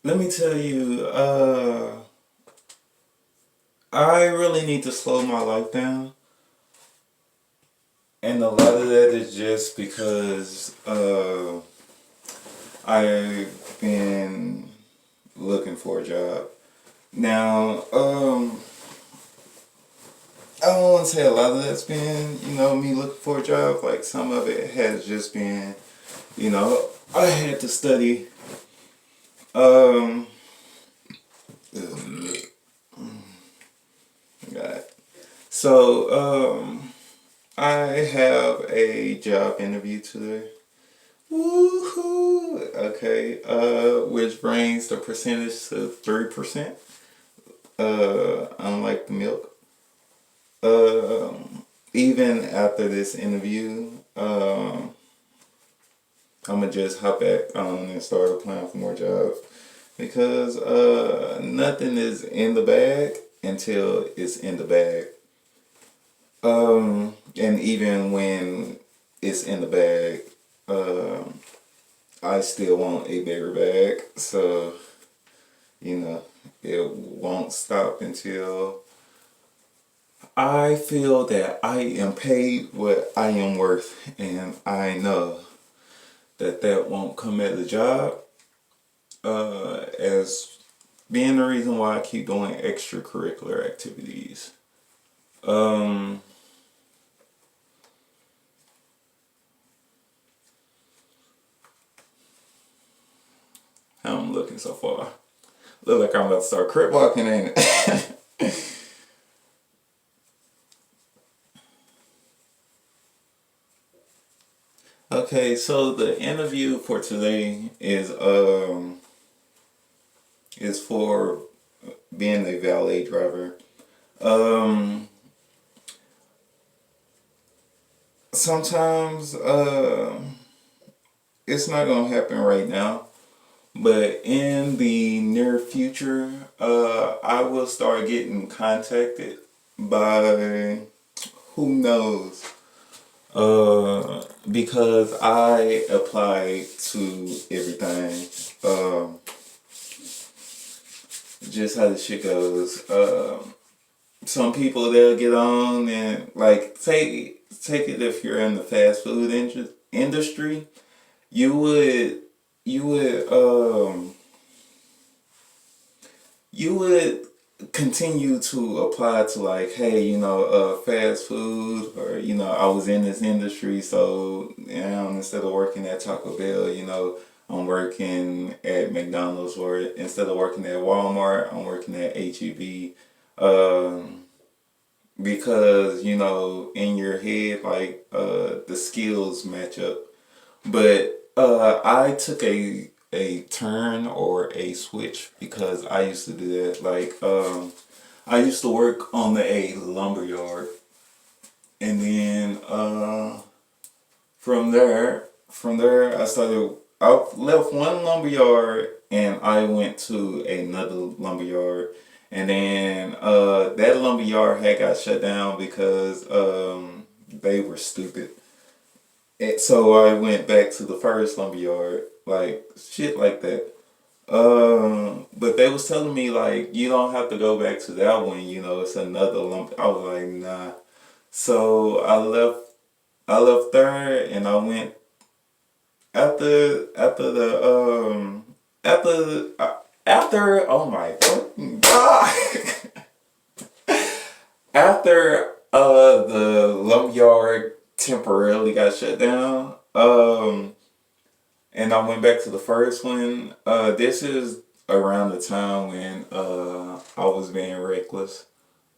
let me tell you, I really need to slow my life down. And a lot of that is just because I've been looking for a job. Now, I don't want to say a lot of that's been, me looking for a job. Like some of it has just been, I had to study. Um, God. So, I have a job interview today. Woohoo! Okay, which brings the percentage to 3%. Unlike the milk. Even after this interview, I'm gonna just hop back on and start applying for more jobs because nothing is in the bag until it's in the bag. And even when it's in the bag, I still want a bigger bag. So, you know, it won't stop until I feel that I am paid what I am worth. And I know that that won't come at the job as being the reason why I keep doing extracurricular activities. Um, how I'm looking so far. Look like I'm about to start crip walking, ain't it? Okay, so the interview for today is for being a valet driver. Um, sometimes it's not gonna happen right now, but in the near future, I will start getting contacted by who knows. Because I apply to everything. Just how the shit goes. Some people they'll get on and like take it if you're in the fast food industry, you would you would you would continue to apply to like, hey, fast food, or I was in this industry, so instead of working at Taco Bell, I'm working at McDonald's, or instead of working at Walmart, I'm working at HEB. Um, because in your head, like the skills match up. But I took a turn or a switch because I used to do that. Like I used to work on a lumber yard, and then from there I started. I left one lumber yard and I went to another lumber yard, and then that lumber yard had got shut down because they were stupid. And so I went back to the first lumber yard, like shit like that. But they was telling me like you don't have to go back to that one. It's another lump. I was like, nah. So I left. I left there, and I went after the after after oh my fucking god after the lumberyard temporarily got shut down. And I went back to the first one. This is around the time when I was being reckless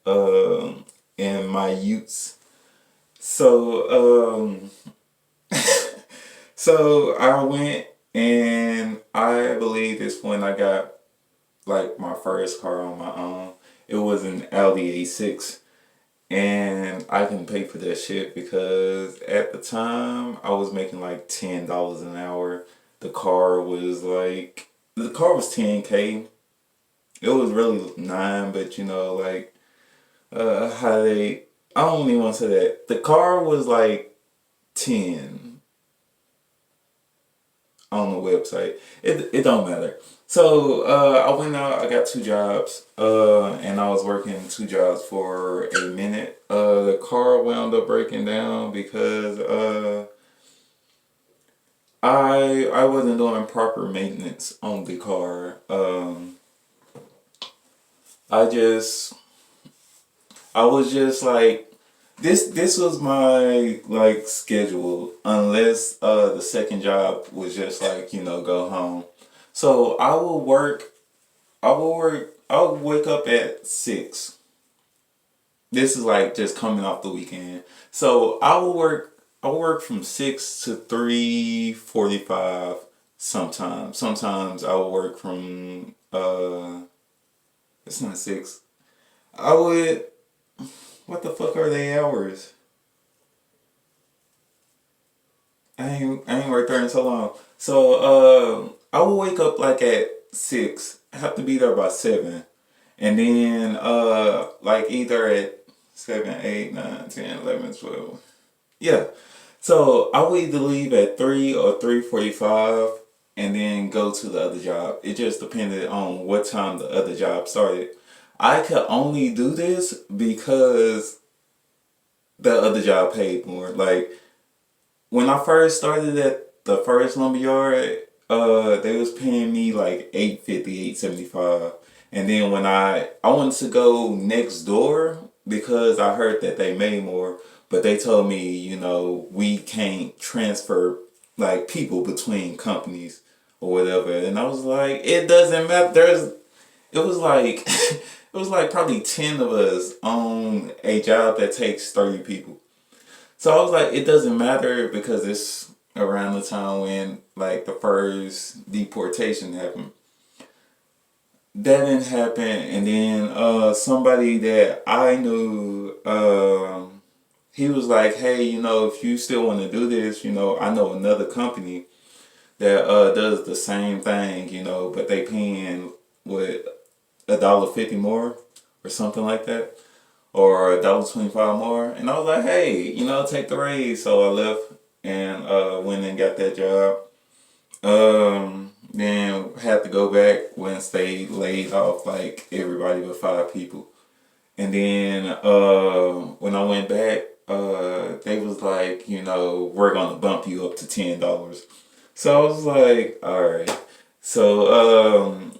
in my youths. So so I went, and I believe it's when I got like my first car on my own. It was an Audi A6, and I can pay for that shit because at the time I was making like $10 an hour. The car was 10K. It was really 9, but like how they I don't even want to say that. The car was like 10. on the website. It don't matter. So I went out. I got two jobs, and I was working two jobs for a minute. The car wound up breaking down because I wasn't doing proper maintenance on the car. I just I was just like this was my like schedule unless the second job was just like, go home. So I would wake up at 6. This is like just coming off the weekend. So I would work from 6 to 3:45 sometimes. Sometimes I would work from it's not 6. I would what the fuck are they hours? I ain't worked there in so long. So I will wake up like at 6. I have to be there by 7. And then like either at 7, 8, 9, 10, 11, 12. Yeah. So I would either leave at 3 or 3:45 and then go to the other job. It just depended on what time the other job started. I could only do this because the other job paid more. Like when I first started at the first lumberyard, they was paying me like 850, 875. And then when I wanted to go next door because I heard that they made more, but they told me, we can't transfer like people between companies or whatever. And I was like, it doesn't matter. It was like it was like probably 10 of us on a job that takes 30 people. So I was like, it doesn't matter because it's around the time when like the first deportation happened. That didn't happen, and then somebody that I knew, he was like, hey, if you still want to do this, I know another company that does the same thing, but they paying what $1.50 more or something like that, or $1.25 more. And I was like, hey, take the raise. So I left and went and got that job. Then had to go back once they laid off like everybody but 5 people. And then when I went back, they was like, we're gonna bump you up to $10. So I was like, all right. So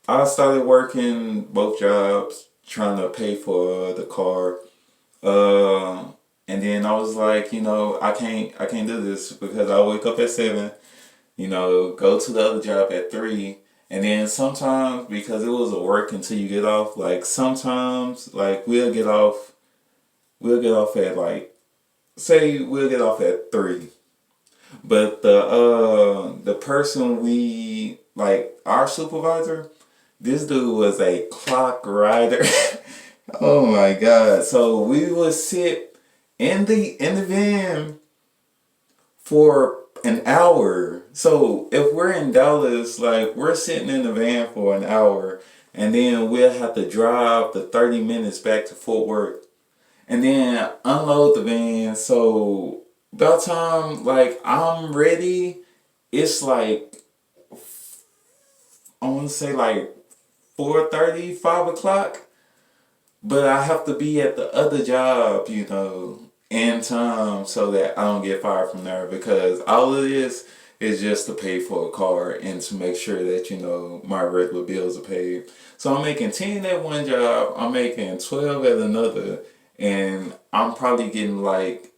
I started working both jobs, trying to pay for the car. Uh, and then I was like, I can't do this because I wake up at 7, go to the other job at 3. And then sometimes, because it was a work until you get off, like sometimes, like we'll get off at like, say we'll get off at 3. But the person we, like our supervisor, this dude was a clock rider. Oh my God. So we would sit in the van for an hour. So if we're in Dallas, like we're sitting in the van for an hour and then we'll have to drive the 30 minutes back to Fort Worth and then unload the van. So by the time like I'm ready, it's like I want to say like 4:30, 5 o'clock. But I have to be at the other job, in time so that I don't get fired from there because all of this is just to pay for a car and to make sure that, my regular bills are paid. So I'm making 10 at one job, I'm making 12 at another, and I'm probably getting like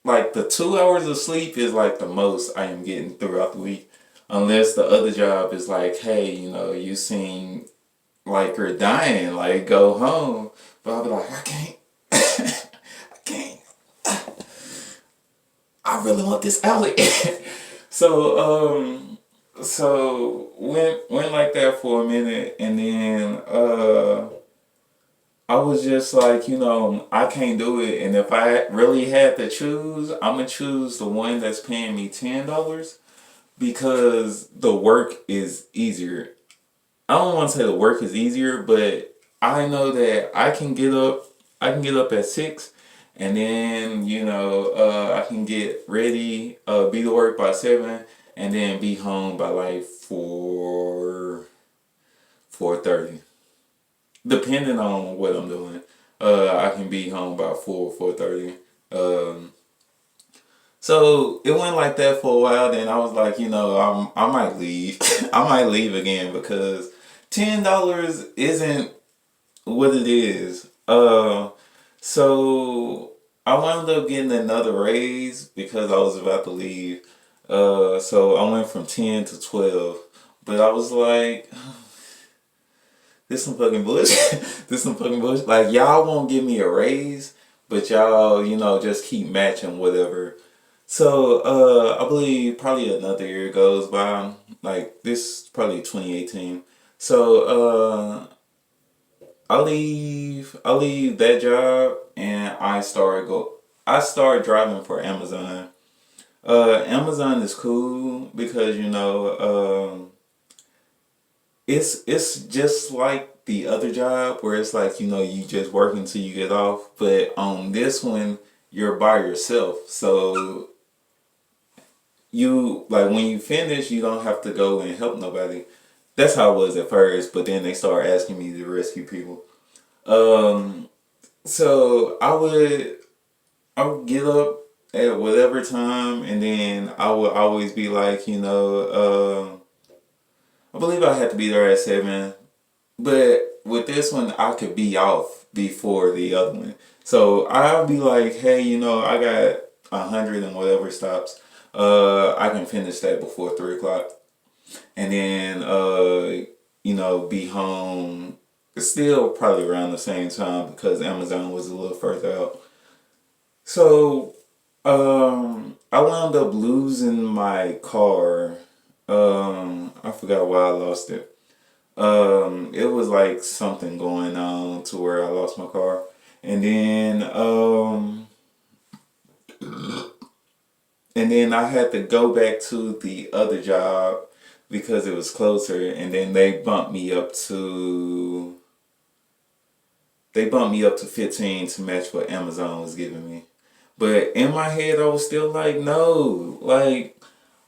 the 2 hours of sleep is like the most I am getting throughout the week. Unless the other job is like, hey, you seem like you're dying, like go home. But I'll be like, I can't, I can't. I really want this alley. So went like that for a minute, and then I was just like, I can't do it. And if I really had to choose, I'm gonna choose the one that's paying me $10 because the work is easier. I don't want to say the work is easier, but I know that I can get up. I can get up at 6, and then I can get ready, be to work by 7, and then be home by like 4:30, depending on what I'm doing. I can be home by 4:30. Um, so it went like that for a while. Then I was like, I might leave. I might leave again because $10 isn't what it is. So I wound up getting another raise because I was about to leave. So I went from 10 to 12, but I was like, this some fucking bullshit. This some fucking bullshit. Like y'all won't give me a raise, but y'all, just keep matching whatever. So I believe probably another year goes by. Like this is probably 2018. So I leave that job and I start driving for Amazon. Amazon is cool because it's just like the other job where it's like you just work until you get off, but on this one you're by yourself. So you like when you finish you don't have to go and help nobody. That's how it was at first, but then they start asking me to rescue people. Um, so I would get up at whatever time, and then I would always be like, I believe I had to be there at 7, but with this one I could be off before the other one. So I'll be like, hey, I got 100 and whatever stops. I can finish that before 3 o'clock, and then be home still probably around the same time because Amazon was a little further out. So I wound up losing my car. I forgot why I lost it. It was like something going on to where I lost my car, and then I had to go back to the other job because it was closer, and then they bumped me up to 15 to match what Amazon was giving me. But in my head, I was still like, no, like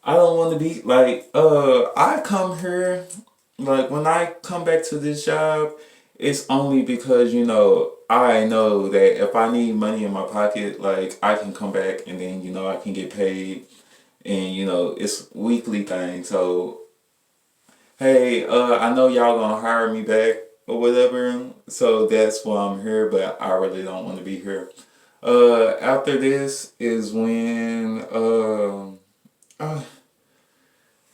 I don't want to be like I come here, like when I come back to this job, it's only because I know that if I need money in my pocket, like I can come back and then I can get paid, and it's weekly thing. So hey, I know y'all gonna hire me back or whatever, so that's why I'm here. But I really don't want to be here. After this is when uh,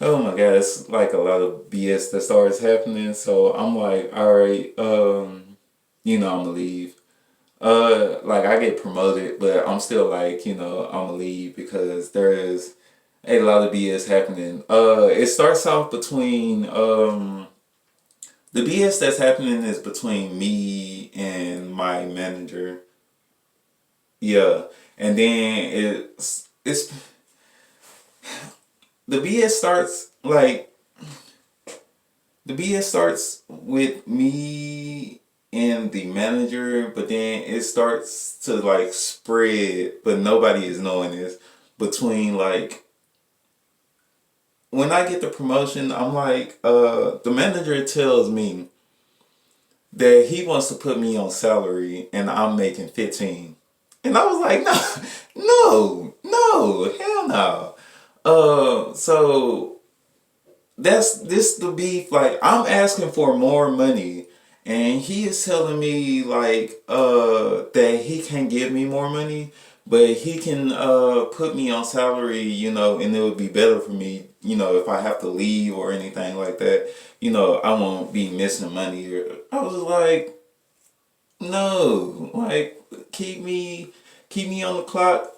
oh my god, it's like a lot of BS that starts happening. So I'm like, all right, I'm gonna leave. Like I get promoted, but I'm still like, I'm gonna leave because there is a lot of BS happening. It starts off between the BS that's happening is between me and my manager. Yeah, and then it's the BS starts like the BS starts with me and the manager, but then it starts to like spread, but nobody is knowing this between like when I get the promotion, I'm like, the manager tells me that he wants to put me on salary and I'm making 15. And I was like, no, no, no, hell no. So that's this the beef. Like I'm asking for more money, and he is telling me like that he can give me more money, but he can put me on salary, and it would be better for me, if I have to leave or anything like that. I won't be missing money. I was like, no, like keep me on the clock.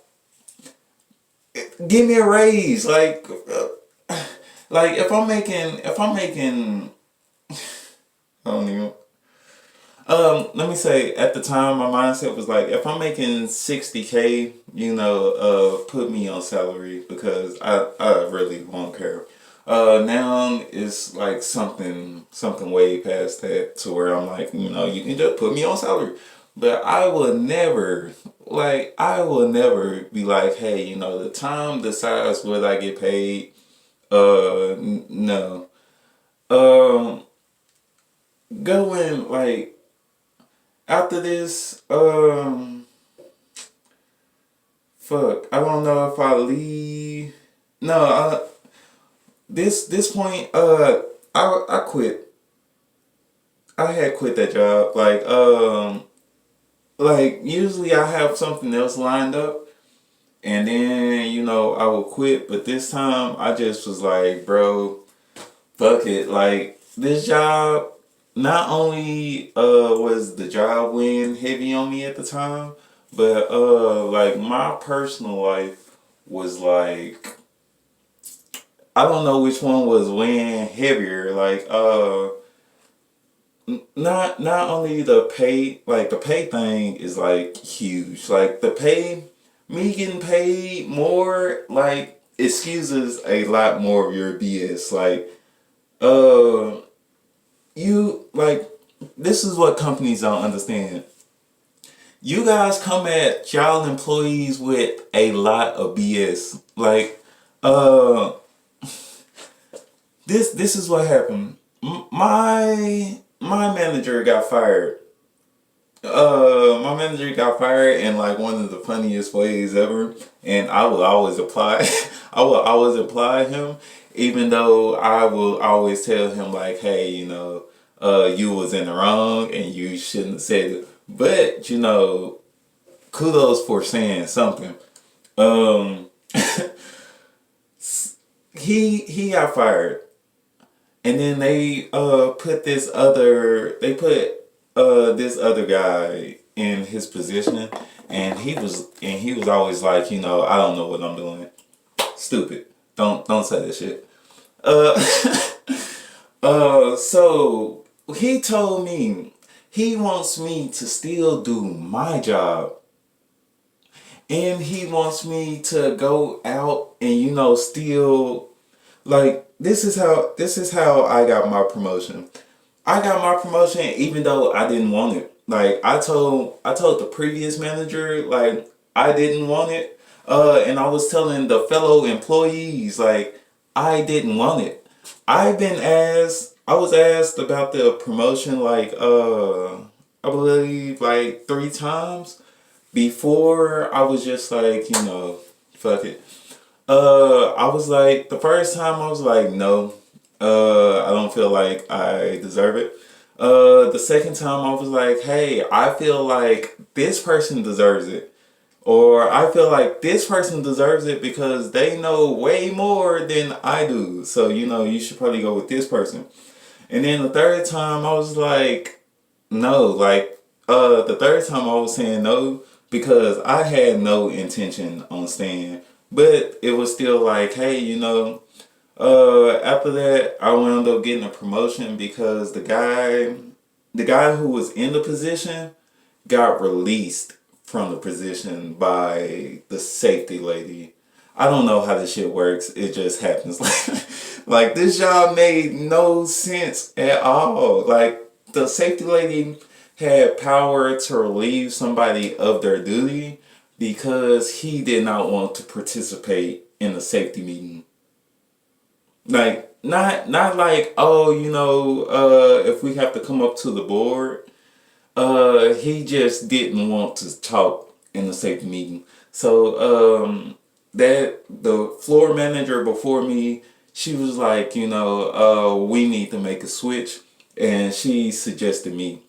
Give me a raise, like if I'm making I don't even let me say at the time my mindset was like if I'm making 60K, put me on salary because I really won't care. Now it's like something way past that to where I'm like, you can just put me on salary. But I will never be like, hey, the time decides what I get paid. No. Um, Going like after this, fuck, I don't know if I leave. No, this point, I quit. I had quit that job. Like usually I have something else lined up, and then I will quit. But this time I just was like, bro, fuck it. Like this job, not only was the job weighing heavy on me at the time, but like my personal life was like, I don't know which one was weighing heavier. Like not only the pay, like the pay thing is like huge. Like the pay, me getting paid more like excuses a lot more of your BS. Like uh you like, this is what companies don't understand. You guys come at y'all employees with a lot of BS. Like uh this is what happened. My manager got fired. My manager got fired in like one of the funniest ways ever, and I will always apply. I will always apply him, even though I will always tell him like, hey, you was in the wrong and you shouldn't have said it. But kudos for saying something. Um, he got fired, and then they put this other guy in his position, and he was always like, I don't know what I'm doing. Stupid. Don't say that shit. Uh so he told me he wants me to still do my job, and he wants me to go out and still, like, this is how I got my promotion. I got my promotion even though I didn't want it. Like I told the previous manager like I didn't want it. And I was telling the fellow employees like I didn't want it. I was asked about the promotion like I believe like 3 times before. I was just like, fuck it. I was like, the first time I was like, no, I don't feel like I deserve it. The second time I was like, hey, I feel like this person deserves it. Or I feel like this person deserves it because they know way more than I do. So, you should probably go with this person. And then the third time I was like, no, like, the third time I was saying no because I had no intention on staying. But it was still like, hey, after that, I wound up getting a promotion because the guy who was in the position got released from the position by the safety lady. I don't know how this shit works. It just happens. Like this job made no sense at all. Like the safety lady had power to relieve somebody of their duty because he did not want to participate in a safety meeting. Like not like, oh, if we have to come up to the board. He just didn't want to talk in the safety meeting. So that the floor manager before me, she was like, we need to make a switch, and she suggested me.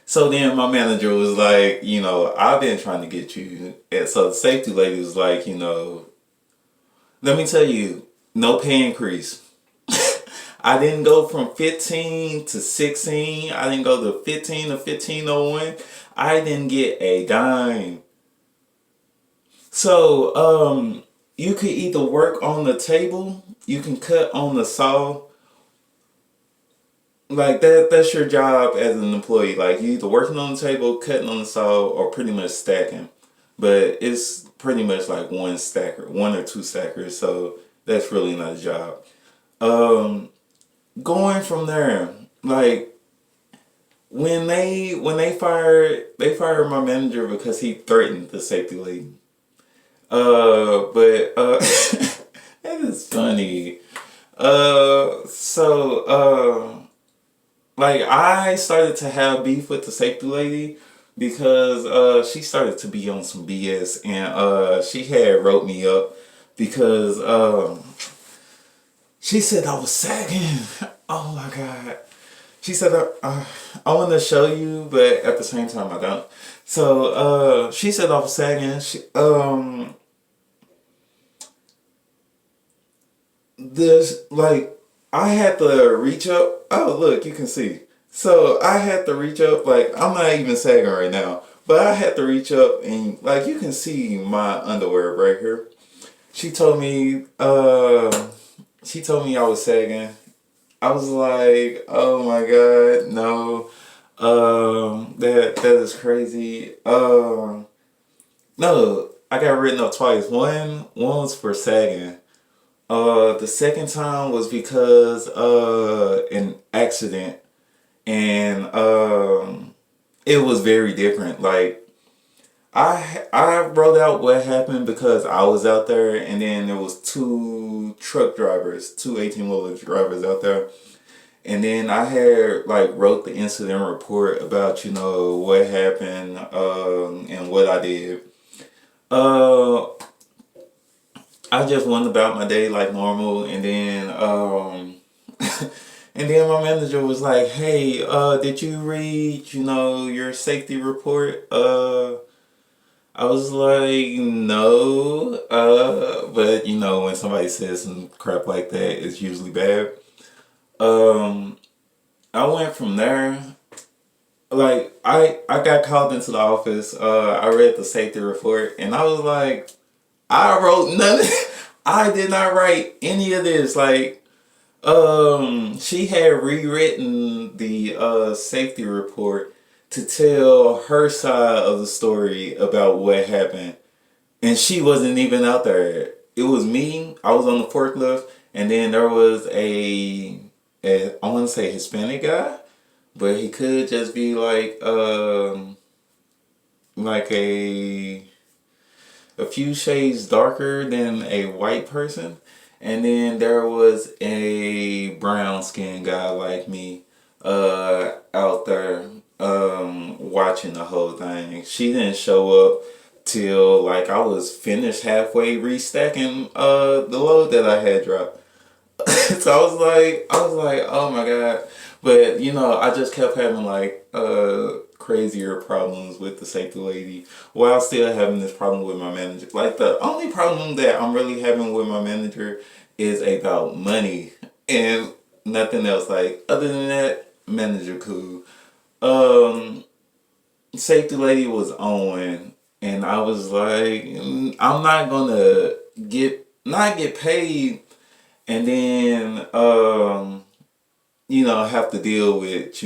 So then my manager was like, I've been trying to get you. And so the safety lady was like, let me tell you, no pay increase. I didn't go from 15 to 16. I didn't go to 15 to 1501. I didn't get a dime. So, you could either work on the table, you can cut on the saw. Like that's your job as an employee. Like you either working on the table, cutting on the saw, or pretty much stacking. But it's pretty much like one stacker, one or two stackers. So that's really not a job. Um, Going from there, like when they fired my manager because he threatened the safety lady. But That is funny. Like I started to have beef with the safety lady because she started to be on some BS, and she had wrote me up because she said I was sagging. Oh my god. She said I want to show you, but at the same time I don't. So she said I was sagging. This like I had to reach up. Oh look, you can see. So I had to reach up. Like I'm not even sagging right now, but I had to reach up and like you can see my underwear right here. She told me. She told me I was sagging. I was like, oh my god, no. That is crazy. No, I got written up twice. One was for sagging. The second time was because an accident, and it was very different. Like I wrote out what happened because I was out there, and then there was two truck drivers, two 18-wheeler drivers out there, and then I had like wrote the incident report about what happened and what I did. Uh, I just went about my day like normal, and then and then my manager was like, "Hey, did you read your safety report?" I was like, "No," but when somebody says some crap like that, it's usually bad. Um, I went from there. Like I got called into the office. I read the safety report, and I was like, I wrote none. I did not write any of this. Like, she had rewritten the safety report to tell her side of the story about what happened, and she wasn't even out there. It was me. I was on the forklift, and then there was a I want to say Hispanic guy, but he could just be like a few shades darker than a white person. And then there was a brown skinned guy like me out there watching the whole thing. She didn't show up till like I was finished halfway restacking the load that I had dropped. So I was like, oh my god. But I just kept having like crazier problems with the safety lady while still having this problem with my manager. Like the only problem that I'm really having with my manager is about money and nothing else. Like other than that, manager cool. Um, Safety lady was on, and I was like, I'm not gonna not get paid and then have to deal with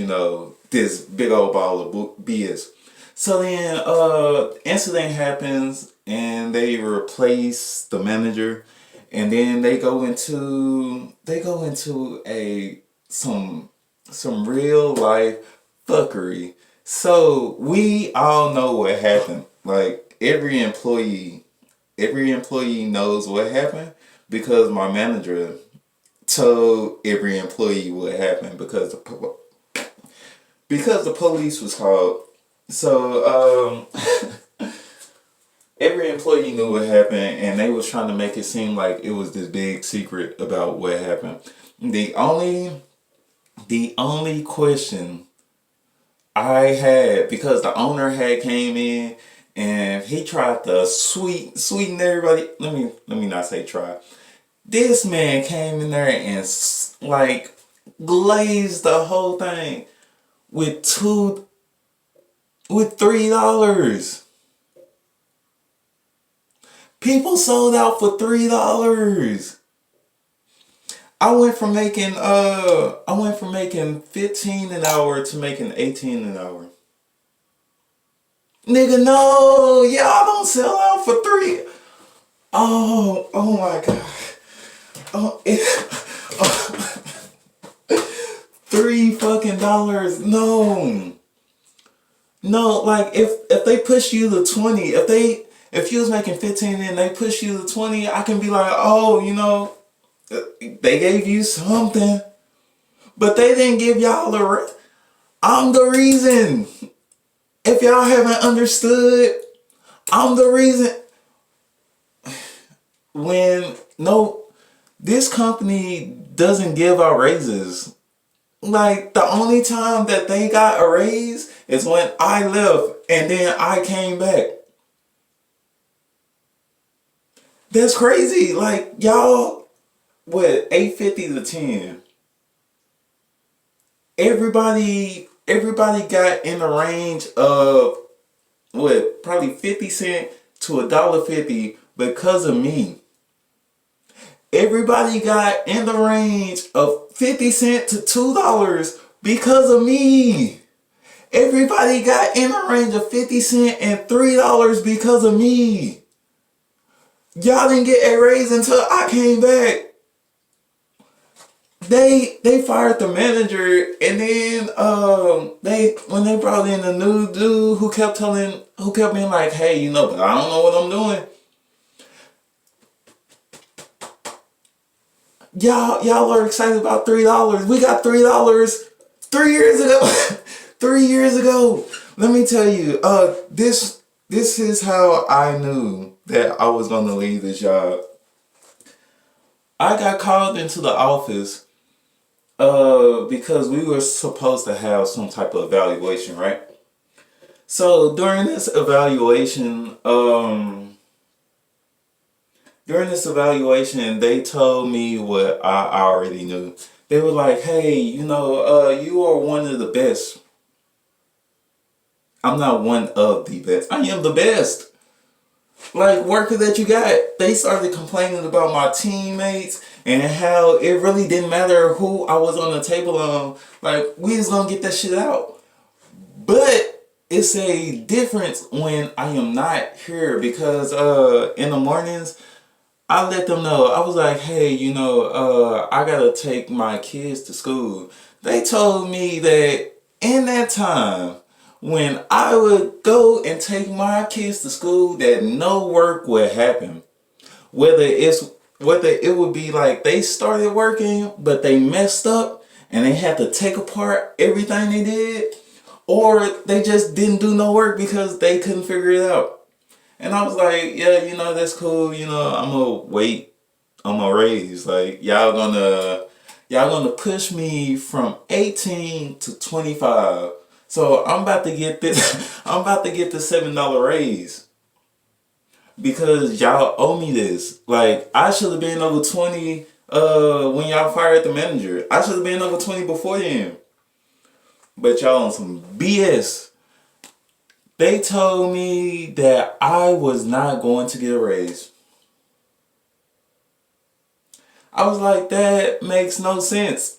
this big old ball of BS. So then incident happens, and they replace the manager, and then they go into a some real life fuckery. So we all know what happened. Like every employee knows what happened because my manager told every employee what happened because the police was called. So every employee knew what happened, and they was trying to make it seem like it was this big secret about what happened. The only question I had, because the owner had came in and he tried to sweeten everybody. Let me not say try. This man came in there and like glazed the whole thing with $3. People sold out for $3. I went from making 15 an hour to making 18 an hour. Nigga, no, y'all don't sell out for three. Oh my god. Oh, $3 fucking dollars. No. No, like if they push you to 20, If you was making 15 and they push you to 20, I can be like, oh, they gave you something, but they didn't give y'all I'm the reason. If y'all haven't understood, I'm the reason. When no, this company doesn't give out raises. Like, the only time that they got a raise is when I left and then I came back. That's crazy. Like, y'all, what, 850 to 10. Everybody got in the range of what, probably 50 cents to $1.50 because of me. Everybody got in the range of 50 cents to $2 because of me. Everybody got in the range of 50 cents and $3 because of me. Y'all didn't get a raise until I came back. They fired the manager, and then when they brought in a new dude who kept being like, hey, but I don't know what I'm doing. Y'all are excited about $3. We got $3 3 years ago. 3 years ago. Let me tell you, this is how I knew that I was gonna leave this job. I got called into the office because we were supposed to have some type of evaluation, right? So during this evaluation, they told me what I already knew. They were like, hey, you are one of the best. I'm not one of the best. I am the best. Like, worker that you got. They started complaining about my teammates and how it really didn't matter who I was on the table on. Like, we just gonna get that shit out. But it's a difference when I am not here because in the mornings, I let them know. I was like, hey, I gotta take my kids to school. They told me that in that time, when I would go and take my kids to school, that no work would happen. Whether it would be like they started working, but they messed up and they had to take apart everything they did, or they just didn't do no work because they couldn't figure it out. And I was like, yeah, that's cool. I'm gonna wait on my raise. Like, y'all gonna push me from 18 to 25. So I'm about to get this. I'm about to get the $7 raise because y'all owe me this. Like, I should have been over 20 when y'all fired the manager. I should have been over 20 before then. But y'all on some BS. They told me that I was not going to get a raise. I was like, that makes no sense.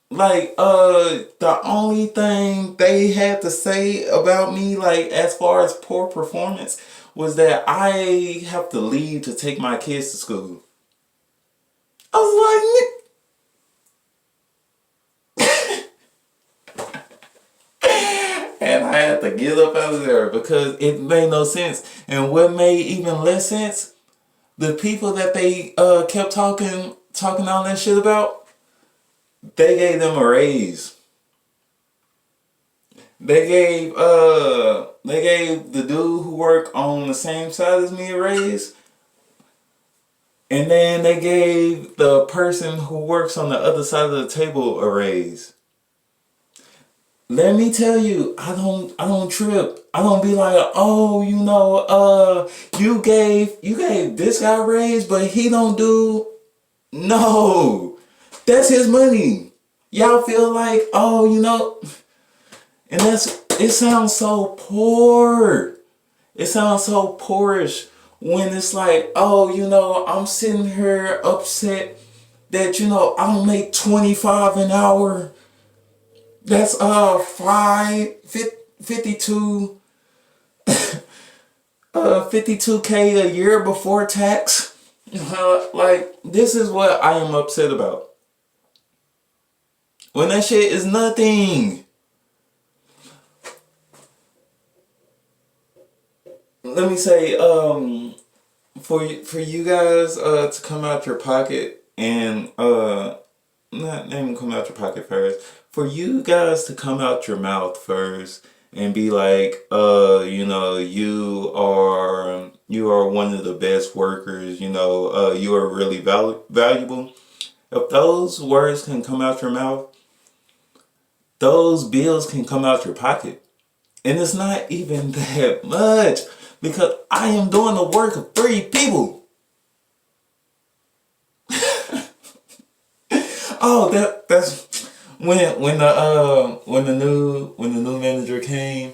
Like, the only thing they had to say about me, like, as far as poor performance, was that I have to leave to take my kids to school. I was like, and I had to get up out of there because it made no sense. And what made even less sense, the people that they kept talking all that shit about, they gave them a raise. They gave the dude who worked on the same side as me a raise. And then they gave the person who works on the other side of the table a raise. Let me tell you, I don't trip. I don't be like, oh, you gave this guy a raise, but he don't do. No, that's his money. Y'all feel like, oh, and it sounds so poor. It sounds so poorish when it's like, oh, I'm sitting here upset that, I don't make 25 an hour. That's 52 52K a year before tax. Like, this is what I am upset about. When that shit is nothing. let me say, for you guys to come out your pocket and not even come out your pocket first. For you guys to come out your mouth first and be like, you are one of the best workers, you are really valuable. If those words can come out your mouth, those bills can come out your pocket. And it's not even that much because I am doing the work of three people. Oh, that's when the new manager came.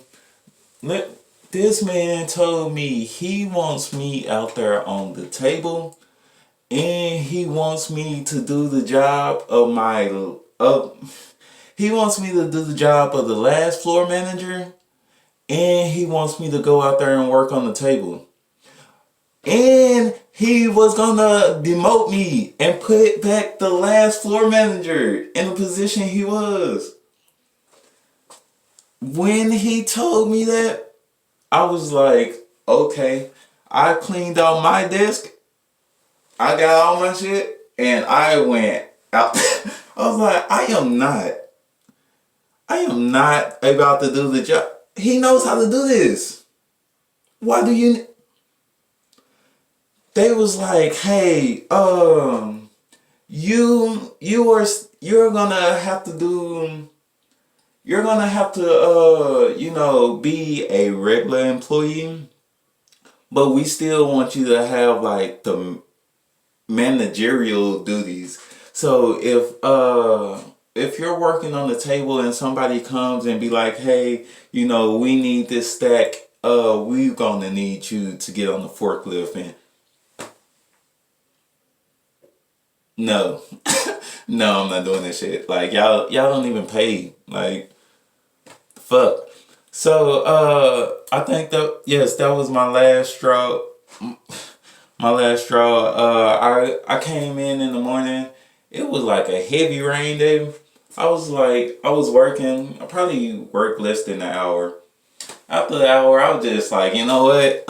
This man told me he wants me out there on the table, and he wants me to do the job of he wants me to do the job of the last floor manager, and he wants me to go out there and work on the table. And he was gonna demote me and put back the last floor manager in the position he was. When he told me that, I was like, okay, I cleaned out my desk, I got all my shit, and I went out. I was like, I am not about to do the job. He knows how to do this. Why do you? They was like, hey, you're gonna have to do, you're gonna have to, be a regular employee, but we still want you to have like the managerial duties. So if you're working on the table and somebody comes and be like, hey, we need this stack, we're gonna need you to get on the forklift and no. No, I'm not doing that shit. Like y'all don't even pay. Like fuck. So I think that yes, that was my last straw. My last straw. I came in the morning. It was like a heavy rain day. I was working. I probably worked less than an hour. After the hour, I was just like, you know what?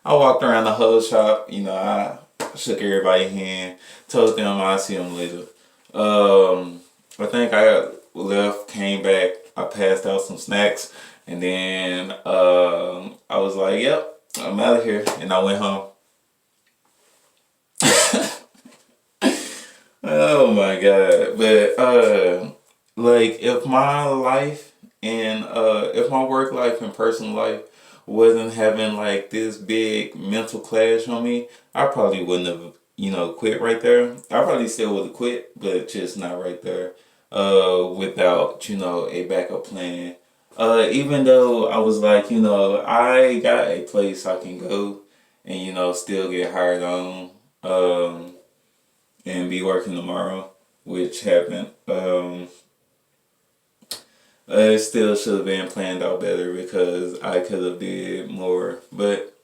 I walked around the whole shop. I shook everybody's hand, told them I'll see them later. I think I left, came back, I passed out some snacks, and then I was like, yep, I'm out of here, and I went home. Oh my god! But like if my life and if my work life and personal life wasn't having like this big mental clash on me, I probably wouldn't have quit right there. I probably still would have quit, but just not right there. Without a backup plan. Even though I was like I got a place I can go and still get hired on. And be working tomorrow, which happened. It still should have been planned out better because I could have did more, but